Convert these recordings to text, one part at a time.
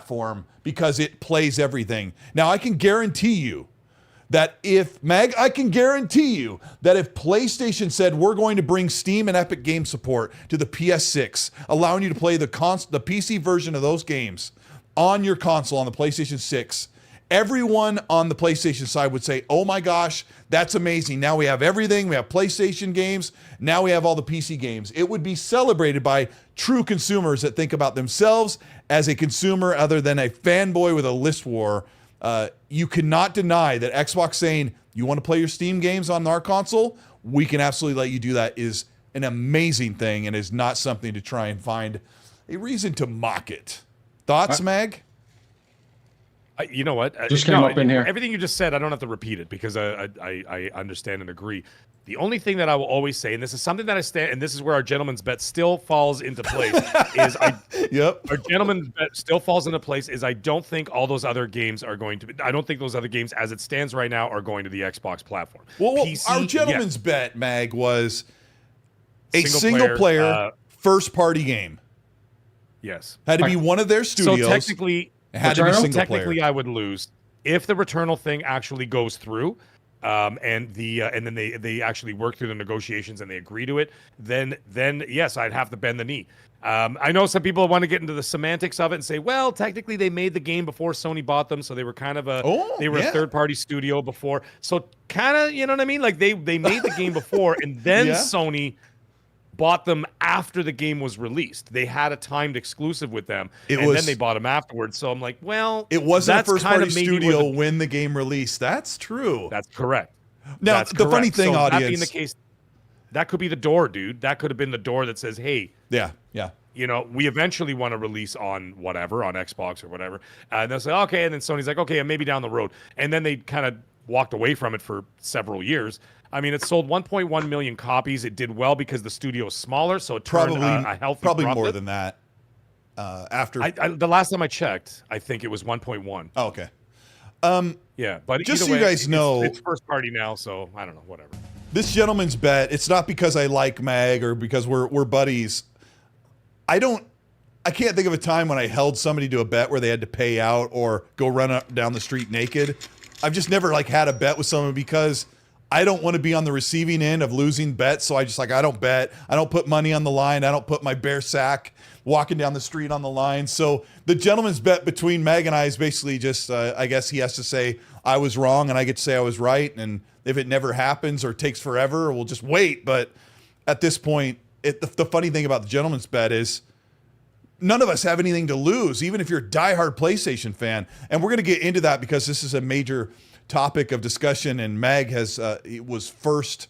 platform because it plays everything. Now, I can guarantee you that if PlayStation said we're going to bring Steam and Epic Game support to the PS6, allowing you to play the PC version of those games on your console on the PlayStation 6, everyone on the PlayStation side would say, oh my gosh, that's amazing. Now we have everything. We have PlayStation games. Now we have all the PC games. It would be celebrated by true consumers that think about themselves as a consumer other than a fanboy with a list war. You cannot deny that Xbox saying, you want to play your Steam games on our console? We can absolutely let you do that is an amazing thing and is not something to try and find a reason to mock it. Thoughts, Mag? You know what? Just came up in here. Everything you just said, I don't have to repeat it because I understand and agree. The only thing that I will always say, and this is something that I stand, and this is where our gentleman's bet still falls into place, is our gentleman's bet still falls into place is I don't think all those other games are going to be, I don't think those other games as it stands right now are going to the Xbox platform. Well, PC, our gentleman's bet, Mag, was a single player first party game. Yes. Had to be one of their studios. So technically, I would lose if the Returnal thing actually goes through, and then they actually work through the negotiations and they agree to it. Then yes, I'd have to bend the knee. I know some people want to get into the semantics of it and say, well, technically they made the game before Sony bought them, so they were kind of a third-party studio before. So kind of, you know what I mean? Like they made the game before, and then Sony bought them after the game was released. They had a timed exclusive with them, then they bought them afterwards. So I'm like, well, it wasn't a first-party studio when the game released. That's true. That's correct. Now, the funny thing, audience, that being the case, that could be the door, dude. That could have been the door that says, hey, you know, we eventually want to release on whatever, on Xbox or whatever. And they'll say, okay. And then Sony's like, okay, maybe down the road. And then they kind of walked away from it for several years. I mean, it sold 1.1 million copies. It did well because the studio is smaller, so it turned a healthy probably profit. more than that. After the last time I checked, I think it was 1.1. Oh, okay. Yeah, but just so you guys know, it's first party now, so I don't know, whatever. This gentleman's bet, it's not because I like Mag or because we're buddies. I can't think of a time when I held somebody to a bet where they had to pay out or go run up down the street naked. I've just never had a bet with someone because I don't want to be on the receiving end of losing bets. So I just I don't bet. I don't put money on the line. I don't put my bare sack walking down the street on the line. So the gentleman's bet between Mag and I is basically just, I guess he has to say I was wrong and I get to say I was right. And if it never happens or takes forever, we'll just wait. But at this point, the funny thing about the gentleman's bet is none of us have anything to lose, even if you're a diehard PlayStation fan. And we're going to get into that because this is a major topic of discussion, and Mag it was first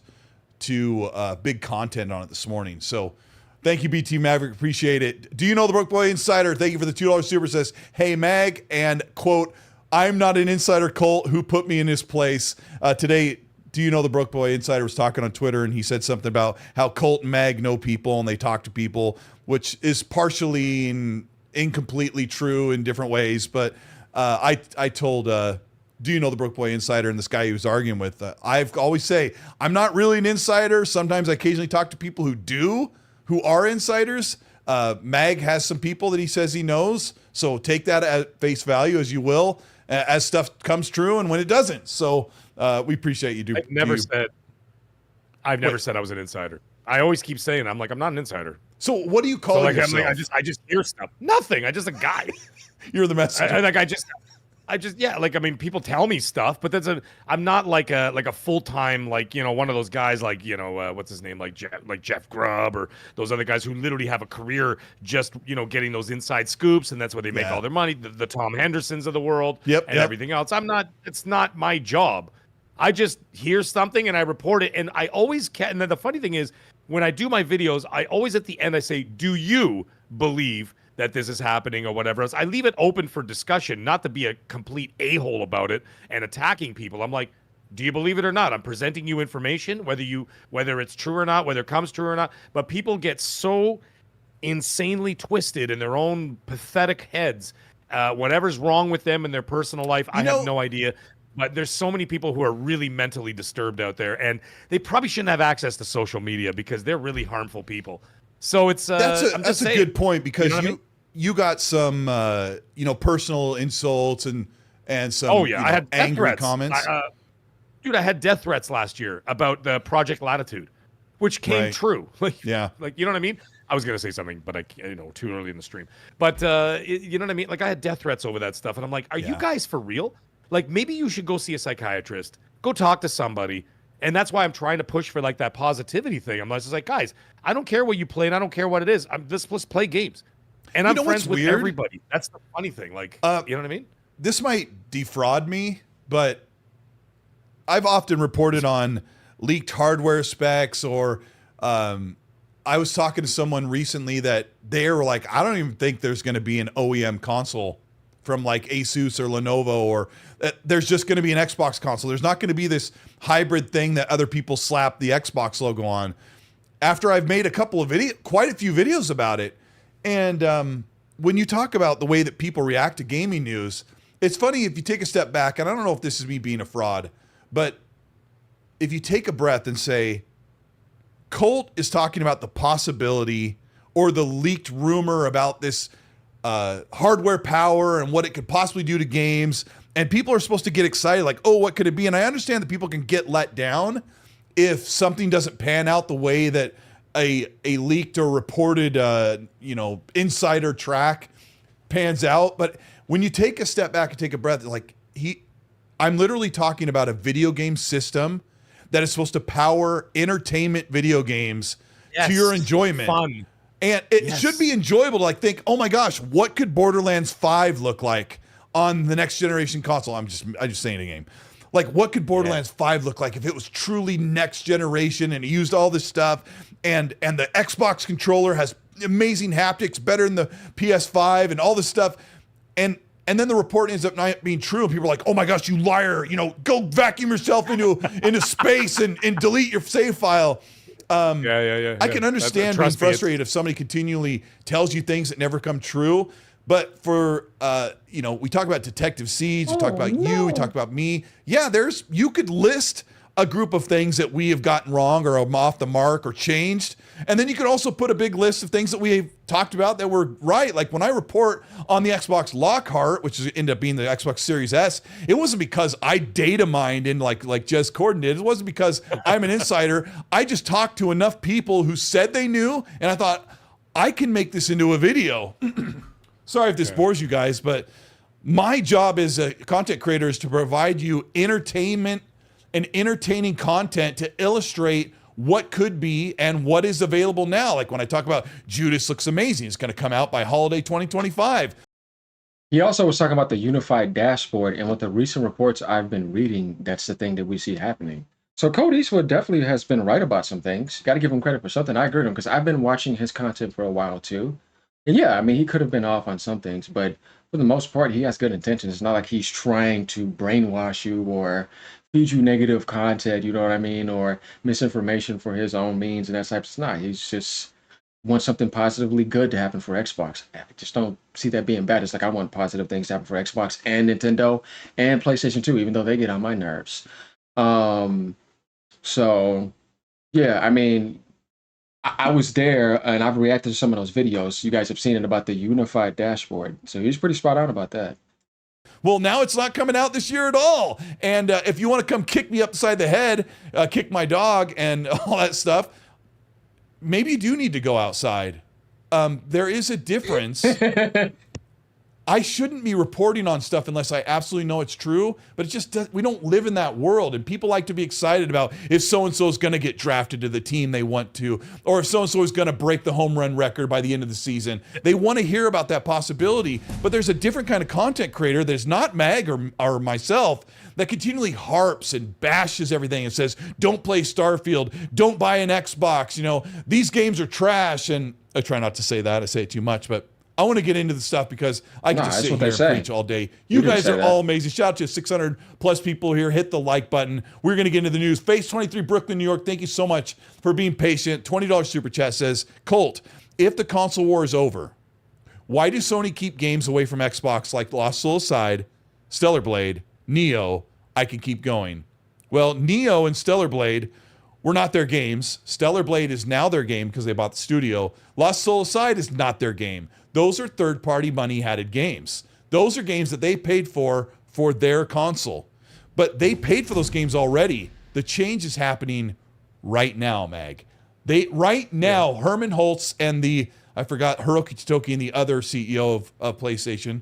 to big content on it this morning. So thank you, BT Maverick. Appreciate it. Do you know the Broke Boy Insider? Thank you for the $2 super. Says, hey, Mag, and quote, I'm not an insider, Colt. Who put me in his place? Today, do you know the Broke Boy Insider was talking on Twitter, and he said something about how Colt and Mag know people and they talk to people, which is partially and incompletely true in different ways. But I told, do you know the Broke Boy Insider, and this guy he was arguing with, I've always say, I'm not really an insider. Sometimes I occasionally talk to people who are insiders. Mag has some people that he says he knows. So take that at face value as you will, as stuff comes true and when it doesn't. So we appreciate you. I've never said I was an insider. I always keep saying, I'm not an insider. So what do you call yourself? I just hear stuff. Nothing. I'm just a guy. You're the messenger. People tell me stuff, but I'm not like a full-time, one of those guys what's his name? Like Jeff Grubb or those other guys who literally have a career just, getting those inside scoops, and that's where they make all their money. The Tom Hendersons of the world and everything else. It's not my job. I just hear something and I report it, and I always can. And then the funny thing is, when I do my videos, I always at the end I say, do you believe that this is happening or whatever else? I leave it open for discussion, not to be a complete a-hole about it and attacking people. I'm like, do you believe it or not? I'm presenting you information, whether it's true or not, whether it comes true or not. But people get so insanely twisted in their own pathetic heads. Whatever's wrong with them in their personal life, I have no idea. But there's so many people who are really mentally disturbed out there, and they probably shouldn't have access to social media because they're really harmful people. So it's that's a good point, because you got some, personal insults and some, Oh yeah, I had death angry threats. comments. Dude, I had death threats last year about the Project Latitude, which came Right. true. Like, Yeah. like you know what I mean? I was gonna say something, but I can't, too early in the stream. But you know what I mean? Like, I had death threats over that stuff, and I'm like, are you Yeah. guys for real? Like, maybe you should go see a psychiatrist, go talk to somebody. And that's why I'm trying to push for like that positivity thing. I'm just like, guys, I don't care what you play, and I don't care what it is. Let's play games, and I'm know what's friends with weird? everybody. That's the funny thing. Like, you know what I mean? This might defraud me, but I've often reported on leaked hardware specs, or I was talking to someone recently that they were like, I don't even think there's going to be an OEM console from like Asus or Lenovo, or there's just going to be an Xbox console. There's not going to be this hybrid thing that other people slap the Xbox logo on. After I've made quite a few videos about it. And when you talk about the way that people react to gaming news, it's funny if you take a step back, and I don't know if this is me being a fraud, but if you take a breath and say, Colt is talking about the possibility or the leaked rumor about this hardware power and what it could possibly do to games, and people are supposed to get excited, like, oh, what could it be? And I understand that people can get let down if something doesn't pan out the way that a leaked or reported insider track pans out. But when you take a step back and take a breath, like I'm literally talking about a video game system that is supposed to power entertainment video games to your enjoyment. Fun. And it should be enjoyable to like think, oh my gosh, what could Borderlands 5 look like on the next generation console? I'm just saying a game. Like, what could Borderlands 5 look like if it was truly next generation and it used all this stuff, and the Xbox controller has amazing haptics, better than the PS5 and all this stuff. And then the report ends up not being true, and people are like, oh my gosh, you liar, go vacuum yourself into space and delete your save file. I can understand being frustrated if somebody continually tells you things that never come true. But for, we talk about Detective Siege, we talk about you, we talk about me. Yeah, you could list a group of things that we have gotten wrong or off the mark or changed. And then you could also put a big list of things that we have talked about that were right. Like when I report on the Xbox Lockhart, which ended up being the Xbox Series S, it wasn't because I data mined in like Jez Corden did. It wasn't because I'm an insider. I just talked to enough people who said they knew, and I thought, I can make this into a video. Sorry if this bores you guys, but my job as a content creator is to provide you entertainment and entertaining content to illustrate what could be and what is available now. Like when I talk about Judas looks amazing, it's going to come out by holiday 2025. He also was talking about the unified dashboard, and with the recent reports I've been reading, that's the thing that we see happening. So Code Eastwood definitely has been right about some things. Got to give him credit for something. I agree with him because I've been watching his content for a while too. And yeah, I mean, he could have been off on some things, but for the most part, he has good intentions. It's not like he's trying to brainwash you or feed you negative content, you know what I mean, or misinformation for his own means and that type. It's not. He's just wants something positively good to happen for Xbox. I just don't see that being bad. It's like I want positive things to happen for Xbox and Nintendo and PlayStation 2, even though they get on my nerves. So yeah, I mean, I was there and I've reacted to some of those videos. You guys have seen it about the unified dashboard. So he was pretty spot on about that. Well, now it's not coming out this year at all. And if you want to come kick me upside the head, kick my dog and all that stuff, maybe you do need to go outside. There is a difference. I shouldn't be reporting on stuff unless I absolutely know it's true, but it just we don't live in that world, and people like to be excited about if so-and-so is going to get drafted to the team they want to, or if so-and-so is going to break the home run record by the end of the season. They want to hear about that possibility, but there's a different kind of content creator that's not Mag or myself that continually harps and bashes everything and says, don't play Starfield, don't buy an Xbox, these games are trash. And I try not to say that, I say it too much, but I want to get into the stuff because I can just sit here and preach all day. You guys are all amazing. Shout out to 600 plus people here. Hit the like button. We're going to get into the news. Phase 23, Brooklyn, New York. Thank you so much for being patient. $20 super chat says, Colt, if the console war is over, why do Sony keep games away from Xbox like Lost Soul Aside, Stellar Blade, Neo? I can keep going. Well, Neo and Stellar Blade were not their games. Stellar Blade is now their game because they bought the studio. Lost Soul Aside is not their game. Those are third-party money-hatted games. Those are games that they paid for their console. But they paid for those games already. The change is happening right now, Mag. Herman Holtz and I forgot, Hiroki Totoki and the other CEO of PlayStation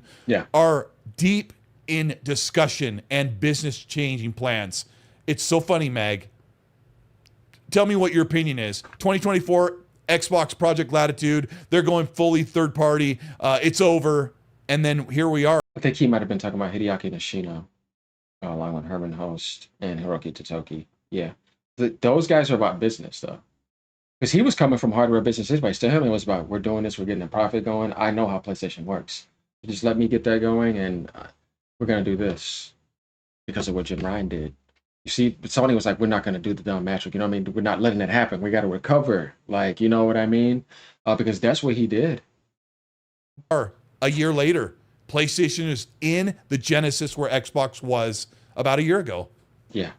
are deep in discussion and business-changing plans. It's so funny, Mag. Tell me what your opinion is. 2024, Xbox Project Latitude, they're going fully third party. It's over. And then here we are. I think he might have been talking about Hideaki Nishino, along with Herman Host and Hiroki Totoki. Yeah. Those guys are about business, though. Because he was coming from hardware business anyway. To him, it was about, we're doing this, we're getting a profit going. I know how PlayStation works. Just let me get that going, and we're going to do this because of what Jim Ryan did. You see, Sony was like, we're not going to do the dumb magic. You know what I mean? We're not letting it happen. We got to recover. Like, you know what I mean? Because that's what he did. A year later, PlayStation is in the Genesis where Xbox was about a year ago. Yeah.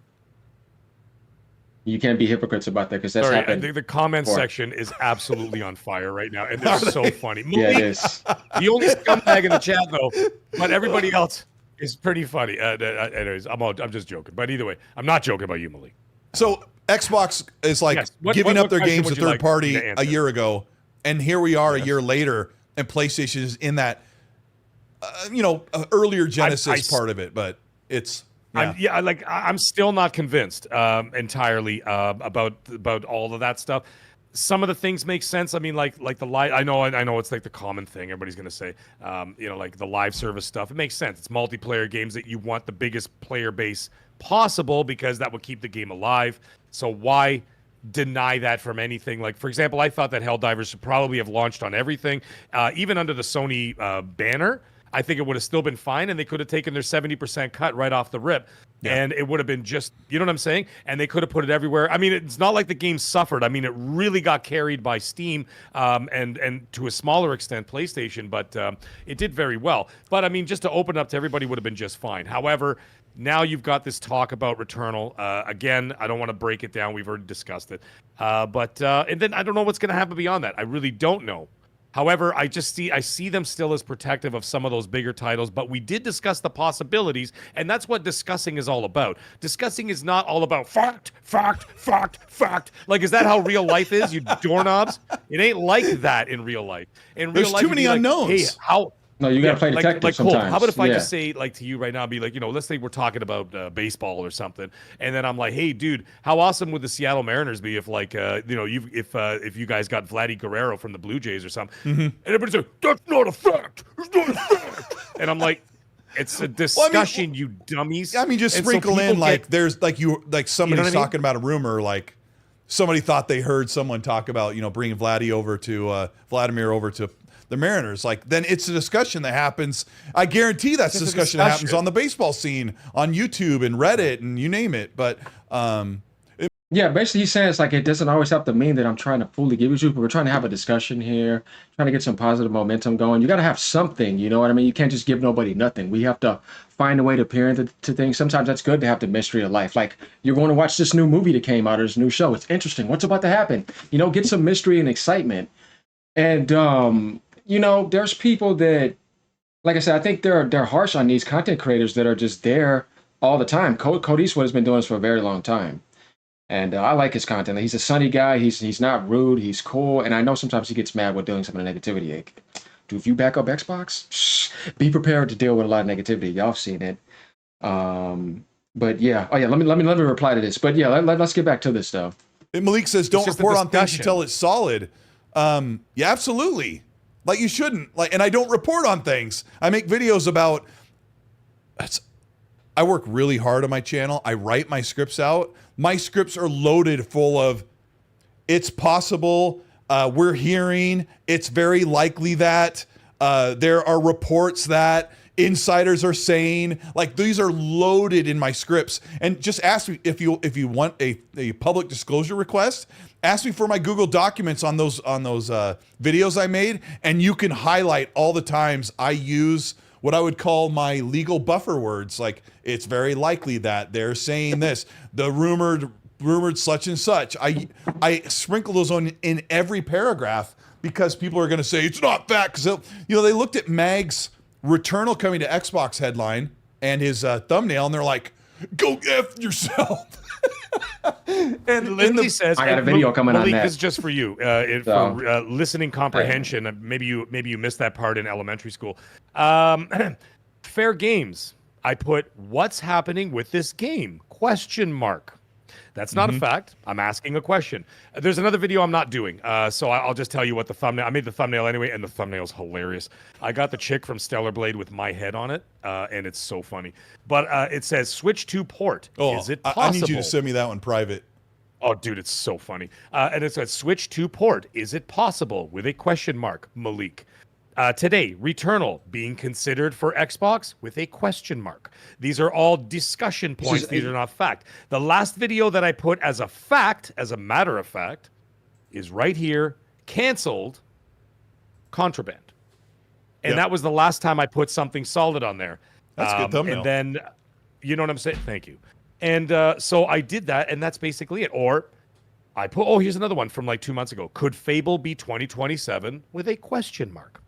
You can't be hypocrites about that because that's happened. I think the comment section is absolutely on fire right now, and they're so funny. Yeah, it is. The only scumbag in the chat, though, but everybody else is pretty funny. Anyways, I'm just joking. But either way, I'm not joking about you, Malik. So Xbox is like giving up their games to third party a year ago, and here we are a year later, and PlayStation is in that, earlier Genesis part of it. But it's. Yeah. I'm still not convinced entirely about all of that stuff. Some of the things make sense. I mean, like the live. I know it's like the common thing everybody's gonna say. Like the live service stuff. It makes sense. It's multiplayer games that you want the biggest player base possible because that will keep the game alive. So why deny that from anything? Like, for example, I thought that Helldivers should probably have launched on everything, even under the Sony banner. I think it would have still been fine, and they could have taken their 70% cut right off the rip, and it would have been just, you know what I'm saying? And they could have put it everywhere. I mean, it's not like the game suffered. I mean, it really got carried by Steam and to a smaller extent PlayStation, but it did very well. But I mean, just to open up to everybody would have been just fine. However, now you've got this talk about Returnal. Again, I don't want to break it down. We've already discussed it. And then I don't know what's going to happen beyond that. I really don't know. However, I see them still as protective of some of those bigger titles, but we did discuss the possibilities, and that's what discussing is all about. Discussing is not all about fact. Like, is that how real life is, you doorknobs? It ain't like that in real life. There's too many unknowns. Hey, how? No, you gotta play detective like sometimes. Cole, how about if I just say, like, to you right now, be like, let's say we're talking about baseball or something, and then I'm like, hey, dude, how awesome would the Seattle Mariners be if, like, if you guys got Vladdy Guerrero from the Blue Jays or something, and everybody's like, that's not a fact. It's not a fact. And I'm like, it's a discussion, you dummies. I mean, just sprinkle in there's somebody's talking about a rumor, like somebody thought they heard someone talk about bringing Vladimir over to the Mariners. Like, then it's a discussion that happens. I guarantee that's a discussion that happens on the baseball scene, on YouTube and Reddit and you name it. But basically he's saying it's like it doesn't always have to mean that I'm trying to fully give you, but we're trying to have a discussion here, trying to get some positive momentum going. You got to have something, you know what I mean? You can't just give nobody nothing. We have to find a way to peer into things. Sometimes that's good to have the mystery of life. Like, you're going to watch this new movie that came out, or this new show. It's interesting. What's about to happen? Get some mystery and excitement. And there's people that, like I said, I think they're harsh on these content creators that are just there all the time. Code Eastwood has been doing this for a very long time. And I like his content. He's a sunny guy. He's not rude. He's cool. And I know sometimes he gets mad with doing some of the negativity. Like, dude, if you back up Xbox, be prepared to deal with a lot of negativity. Y'all have seen it. But yeah. Oh yeah, let me reply to this. But yeah, let's get back to this though. Malik says, don't report on things until it's solid. Yeah, absolutely. Like, you shouldn't. And I don't report on things. I make videos about. I work really hard on my channel. I write my scripts out. My scripts are loaded full of, it's possible, we're hearing, it's very likely that, there are reports that, insiders are saying. Like, these are loaded in my scripts. And just ask me if you want a public disclosure request. Ask me for my Google Documents on those videos I made, and you can highlight all the times I use what I would call my legal buffer words. Like, it's very likely that they're saying this. The rumored rumored such and such. I sprinkle those on in every paragraph because people are going to say it's not fact. Because they looked at Mag's Returnal coming to Xbox headline and his thumbnail, and they're like, "Go F yourself." And Lindsay says, I got a video coming Malik, on that. This is just for you, for listening comprehension. Maybe you missed that part in elementary school. Fair games. I put, what's happening with this game? Question mark. That's not a fact. I'm asking a question. There's another video I'm not doing. So I'll just tell you what the thumbnail. I made the thumbnail anyway, and the thumbnail's hilarious. I got the chick from Stellar Blade with my head on it, and it's so funny. But it says switch to port. Is it possible? I need you to send me that one private. Oh, dude, it's so funny. And it says switch to port. Is it possible? With a question mark, Malik. Today, Returnal being considered for Xbox with a question mark. These are all discussion points. These are not fact. The last video that I put as a fact, as a matter of fact, is right here, canceled, Contraband. And that was the last time I put something solid on there. That's a good thumbnail. And then, you know what I'm saying? Thank you. And so I did that, and that's basically it. Or I put, here's another one from like 2 months ago. Could Fable be 2027 with a question mark?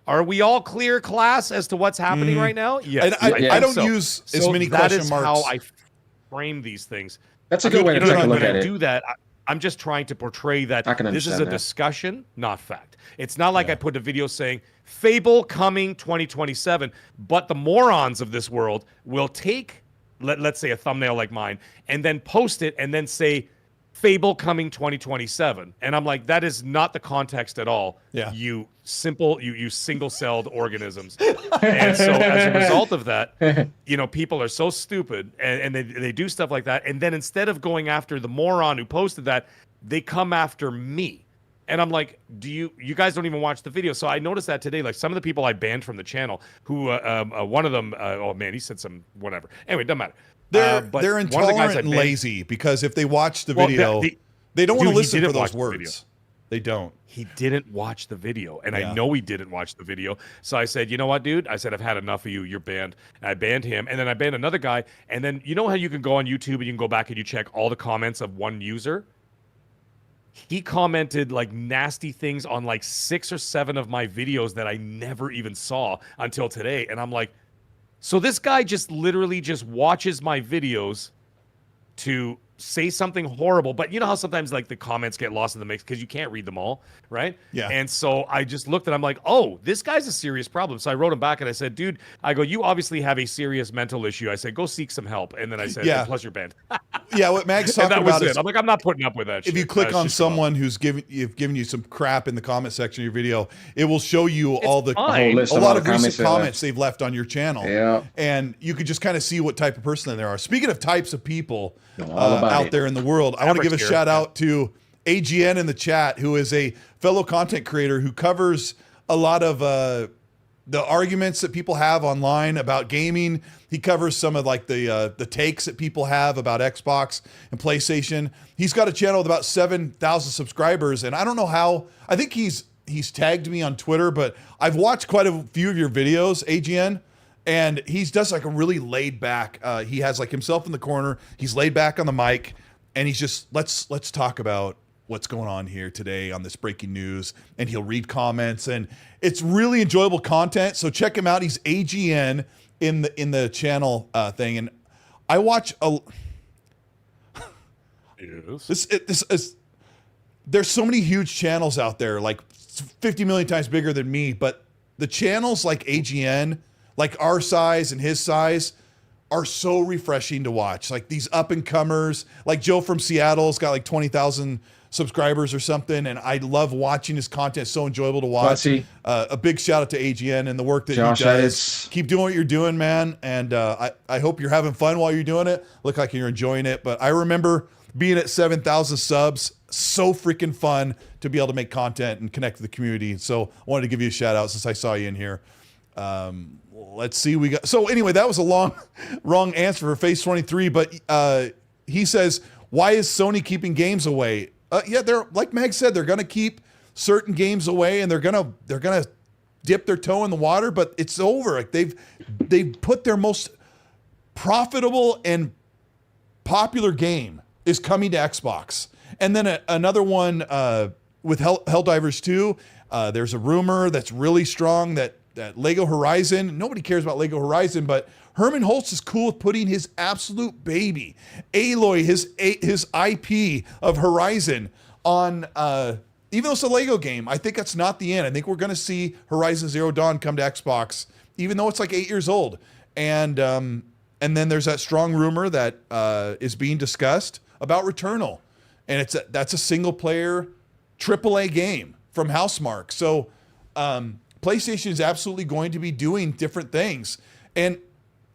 Are we all clear, class, as to what's happening right now? Yes. And I don't use as many question marks. That is how I frame these things. That's a good way to take a look at it. Do that. I'm just trying to portray that this is a discussion, not fact. It's not like I put a video saying Fable coming 2027, but the morons of this world will take, let's say, a thumbnail like mine, and then post it and then say Fable coming 2027. And I'm like, that is not the context at all. Yeah. You single-celled organisms. And so as a result of that, people are so stupid and they do stuff like that. And then instead of going after the moron who posted that, they come after me. And I'm like, you guys don't even watch the video. So I noticed that today, like some of the people I banned from the channel, who one of them, oh man, he said some whatever. Anyway, it doesn't matter. They're intolerant and lazy because if they watch the video, they don't want to listen for those words. They don't. He didn't watch the video, and I know he didn't watch the video. So I said, you know what, dude? I said, I've had enough of you. You're banned. And I banned him, and then I banned another guy. And then you know how you can go on YouTube and you can go back and you check all the comments of one user? He commented like nasty things on like 6 or 7 of my videos that I never even saw until today. And I'm like, so this guy just literally just watches my videos to say something horrible. But you know how sometimes like the comments get lost in the mix because you can't read them all, right? Yeah. And so I just looked and I'm like, oh, this guy's a serious problem. So I wrote him back and I said, dude, I go, you obviously have a serious mental issue. I said, go seek some help. And then I said, plus you're banned. Yeah, what Mag's talking about is, I'm like, I'm not putting up with that shit. If you click on someone who's given you some crap in the comment section of your video, it will show you a lot of recent comments they've left on your channel. Yeah. And you can just kind of see what type of person they are. Speaking of types of people out there in the world, I want to give a shout out to AGN in the chat, who is a fellow content creator who covers a lot of the arguments that people have online about gaming. He covers some of like the takes that people have about Xbox and PlayStation. He's got a channel with about 7,000 subscribers, and I don't know how. I think he's tagged me on Twitter, but I've watched quite a few of your videos, AGN, and he does like a really laid back. He has like himself in the corner. He's laid back on the mic, and he's just let's talk about what's going on here today on this breaking news, and he'll read comments, and it's really enjoyable content. So check him out. He's AGN in the channel thing, and I watch a. There's so many huge channels out there, like 50 million times bigger than me, but the channels like AGN, like our size and his size, are so refreshing to watch. Like these up and comers, like Joe from Seattle's got like 20,000 subscribers or something, and I love watching his content. It's so enjoyable to watch. A big shout out to AGN and the work that he does. Keep doing what you're doing, man, and I hope you're having fun while you're doing it. Look like you're enjoying it. But I remember being at 7,000 subs, so freaking fun to be able to make content and connect with the community. So I wanted to give you a shout out since I saw you in here. Let's see, so anyway, that was a wrong answer for Phase 23, but he says, why is Sony keeping games away? Yeah, they're, like Meg said, they're going to keep certain games away, and they're going to dip their toe in the water, but it's over. Like they've put their most profitable and popular game is coming to Xbox. And then another one with Helldivers 2, there's a rumor that's really strong that Lego Horizon, nobody cares about Lego Horizon, but Herman Holtz is cool with putting his absolute baby, Aloy, his IP of Horizon on, even though it's a Lego game, I think that's not the end. I think we're going to see Horizon Zero Dawn come to Xbox, even though it's like 8 years old. And then there's that strong rumor that is being discussed about Returnal. And that's a single player AAA game from Housemarque. So PlayStation is absolutely going to be doing different things. And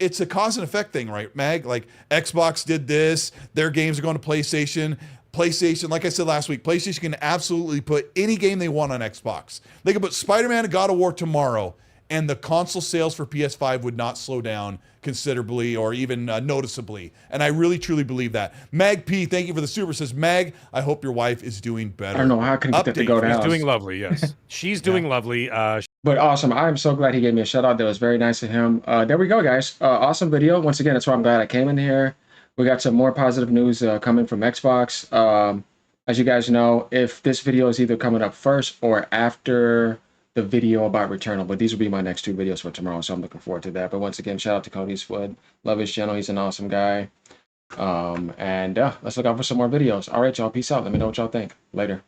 it's a cause and effect thing, right, Mag? Like Xbox did this, their games are going to PlayStation. PlayStation, like I said last week, PlayStation can absolutely put any game they want on Xbox. They could put Spider-Man and God of War tomorrow, and the console sales for PS5 would not slow down considerably or even noticeably. And I really, truly believe that. Mag P, thank you for the super. Says, Mag, I hope your wife is doing better. I don't know how I can get that to go down. She's doing lovely, yes. She's doing lovely. But awesome. I am so glad he gave me a shout out. That was very nice of him. There we go, guys. Awesome video. Once again, that's why I'm glad I came in here. We got some more positive news coming from Xbox. As you guys know, if this video is either coming up first or after the video about Returnal, but these will be my next 2 videos for tomorrow, so I'm looking forward to that. But once again, shout out to Cody Eastwood. Love his channel. He's an awesome guy. And let's look out for some more videos. All right, y'all. Peace out. Let me know what y'all think. Later.